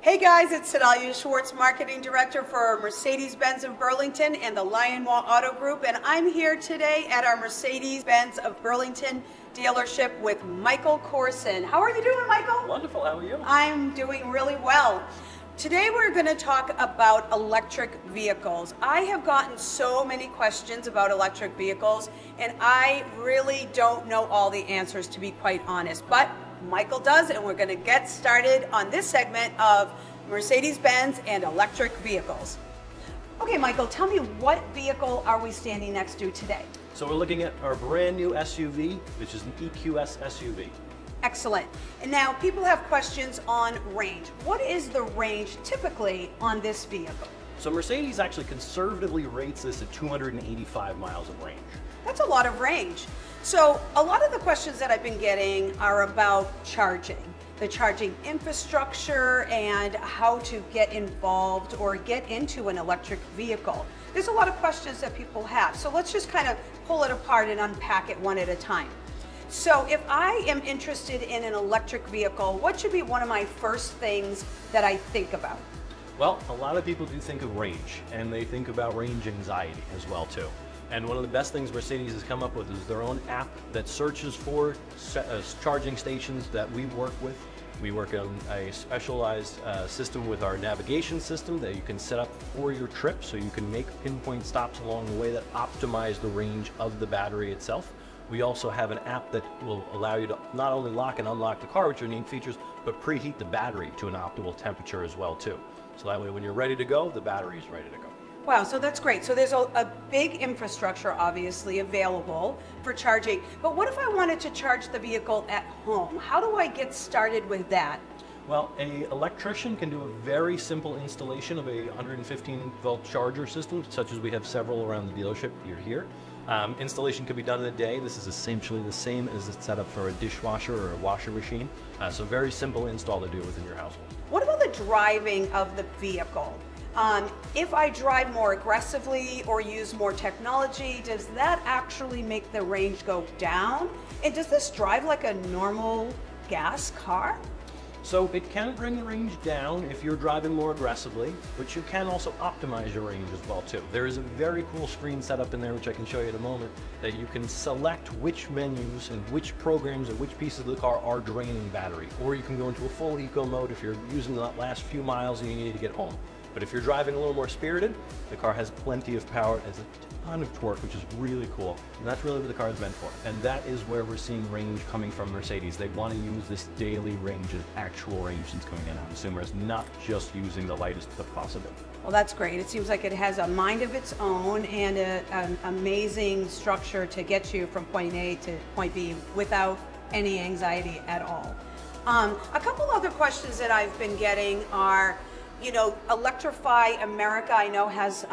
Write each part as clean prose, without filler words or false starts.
Hey guys, it's Sedalia Schwartz, Marketing Director for Mercedes-Benz of Burlington and the Lionwall Auto Group, and I'm here today at our Mercedes-Benz of Burlington dealership with Michael Corson. How are you doing, Michael? Wonderful, how are you? I'm doing really well. Today we're going to talk about electric vehicles. I have gotten so many questions about electric vehicles, and I really don't know all the answers, to be quite honest, but Michael does, and we're going to get started on this segment of Mercedes-Benz and electric vehicles. Okay, Michael, tell me, what vehicle are we standing next to today? So we're looking at our brand new SUV, which is an EQS SUV. Excellent. And now people have questions on range. What is the range typically on this vehicle? So Mercedes actually conservatively rates this at 285 miles of range. That's a lot of range. So a lot of the questions that I've been getting are about charging, the charging infrastructure and how to get involved or get into an electric vehicle. There's a lot of questions that people have. So let's just kind of pull it apart and unpack it one at a time. So if I am interested in an electric vehicle, what should be one of my first things that I think about? Well, a lot of people do think of range, and they think about range anxiety as well too. And one of the best things Mercedes has come up with is their own app that searches for charging stations that we work with. We work on a specialized system with our navigation system that you can set up for your trip, so you can make pinpoint stops along the way that optimize the range of the battery itself. We also have an app that will allow you to not only lock and unlock the car, which are neat features, but preheat the battery to an optimal temperature as well too. So that way when you're ready to go, the battery is ready to go. Wow, so that's great. So there's a big infrastructure obviously available for charging. But what if I wanted to charge the vehicle at home? How do I get started with that? Well, an electrician can do a very simple installation of a 115 volt charger system, such as we have several around the dealership. You're here. Installation could be done in a day. This is essentially the same as it's set up for a dishwasher or a washer machine. So very simple install to do within your household. What about the driving of the vehicle? If I drive more aggressively or use more technology, does that actually make the range go down? And does this drive like a normal gas car? So it can bring the range down if you're driving more aggressively, but you can also optimize your range as well too. There is a very cool screen set up in there, which I can show you in a moment, that you can select which menus and which programs or which pieces of the car are draining battery. Or you can go into a full eco mode if you're using the last few miles and you need to get home. But if you're driving a little more spirited, the car has plenty of power, it has a ton of torque, which is really cool. And that's really what the car is meant for. And that is where we're seeing range coming from Mercedes. They want to use this daily range as actual range that's going in on consumers, not just using the lightest possible. Well, that's great. It seems like it has a mind of its own and an amazing structure to get you from point A to point B without any anxiety at all. A couple other questions that I've been getting are, you know, Electrify America, I know, has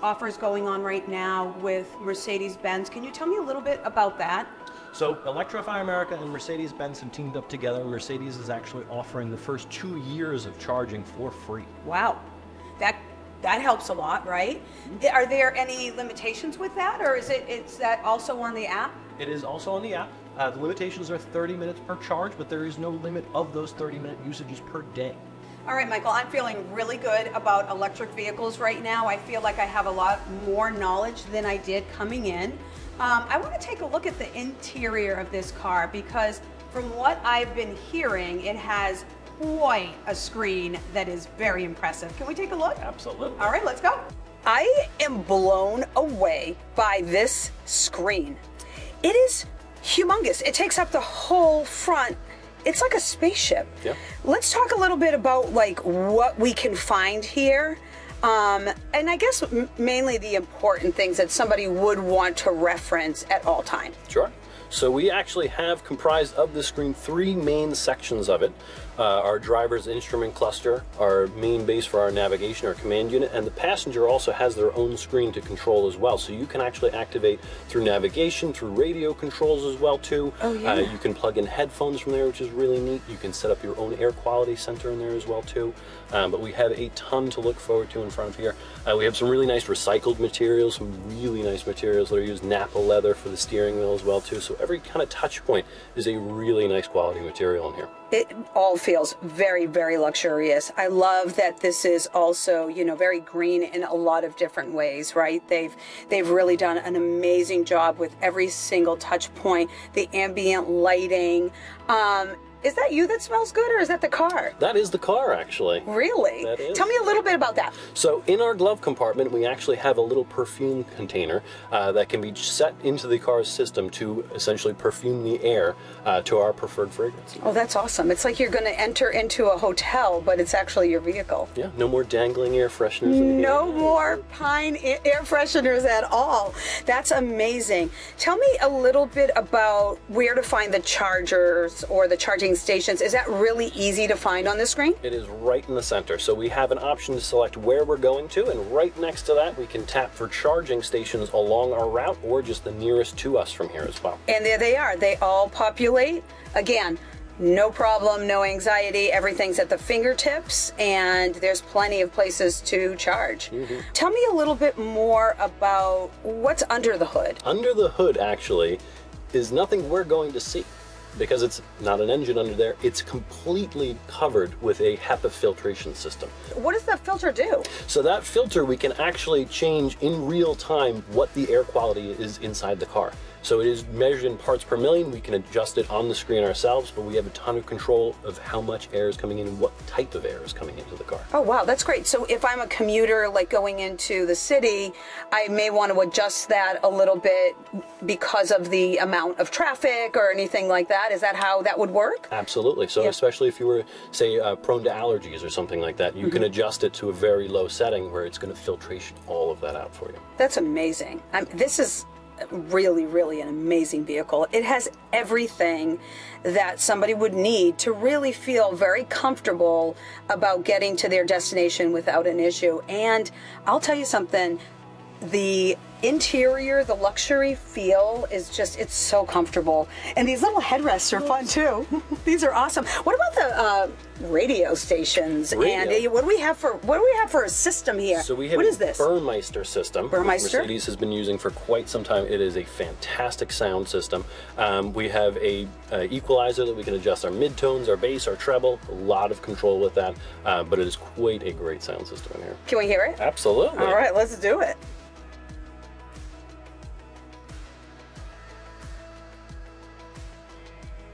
offers going on right now with Mercedes-Benz. Can you tell me a little bit about that? So Electrify America and Mercedes-Benz have teamed up together. Mercedes is actually offering the first 2 years of charging for free. Wow, that helps a lot, right? Are there any limitations with that, or is that also on the app? It is also on the app. The limitations are 30 minutes per charge, but there is no limit of those 30-minute usages per day. All right, Michael, I'm feeling really good about electric vehicles right now. I feel like I have a lot more knowledge than I did coming in. I want to take a look at the interior of this car because from what I've been hearing, it has quite a screen that is very impressive. Can we take a look? Absolutely. All right, let's go. I am blown away by this screen. It is humongous. It takes up the whole front. It's like a spaceship. Yeah. Let's talk a little bit about like what we can find here. And I guess mainly the important things that somebody would want to reference at all times. Sure. So we actually have comprised of the screen 3 main sections of it. Our driver's instrument cluster, our main base for our navigation, our command unit, and the passenger also has their own screen to control as well. So you can actually activate through navigation, through radio controls as well too. Oh, yeah. You can plug in headphones from there, which is really neat. You can set up your own air quality center in there as well too. But we have a ton to look forward to in front of here. We have some really nice recycled materials, some really nice materials that are used, Napa leather for the steering wheel as well too. So every kind of touch point is a really nice quality material in here. It all feels very, very luxurious. I love that this is also, you know, very green in a lot of different ways, right? They've really done an amazing job with every single touch point, the ambient lighting. Is that you that smells good, or is that the car? That is the car, actually. Really? That is. Tell me a little bit about that. So in our glove compartment, we actually have a little perfume container that can be set into the car's system to essentially perfume the air to our preferred fragrance. Oh, that's awesome. It's like you're going to enter into a hotel, but it's actually your vehicle. Yeah, no more dangling air fresheners in here. No more pine air fresheners at all. That's amazing. Tell me a little bit about where to find the chargers or the charging stations. Is that really easy to find on the screen? It is right in the center. So we have an option to select where we're going to, and right next to that we can tap for charging stations along our route or just the nearest to us from here as well. And there they are. They all populate. Again, no problem, no anxiety. Everything's at the fingertips, and there's plenty of places to charge. Tell me a little bit more about what's under the hood. Under the hood, actually, is nothing we're going to see, because it's not an engine under there. It's completely covered with a HEPA filtration system. What does that filter do? So that filter, we can actually change in real time what the air quality is inside the car. So it is measured in parts per million. We can adjust it on the screen ourselves, but we have a ton of control of how much air is coming in and what type of air is coming into the car. Oh, wow, that's great. So if I'm a commuter, like going into the city, I may want to adjust that a little bit because of the amount of traffic or anything like that. Is that how that would work? Absolutely. So especially if you were, say, prone to allergies or something like that, you can adjust it to a very low setting where it's going to filtration all of that out for you. That's amazing. This is really, really an amazing vehicle. It has everything that somebody would need to really feel very comfortable about getting to their destination without an issue. And I'll tell you something, the interior, the luxury feel is just, it's so comfortable. And these little headrests are fun too. These are awesome. What about the radio stations? And what do we have for a system here? So we have what is this? Burmeister system. Burmeister? Mercedes has been using for quite some time. It is a fantastic sound system. We have a equalizer that we can adjust our midtones, our bass, our treble. A lot of control with that, but it is quite a great sound system in here. Can we hear it? Absolutely. All right, let's do it.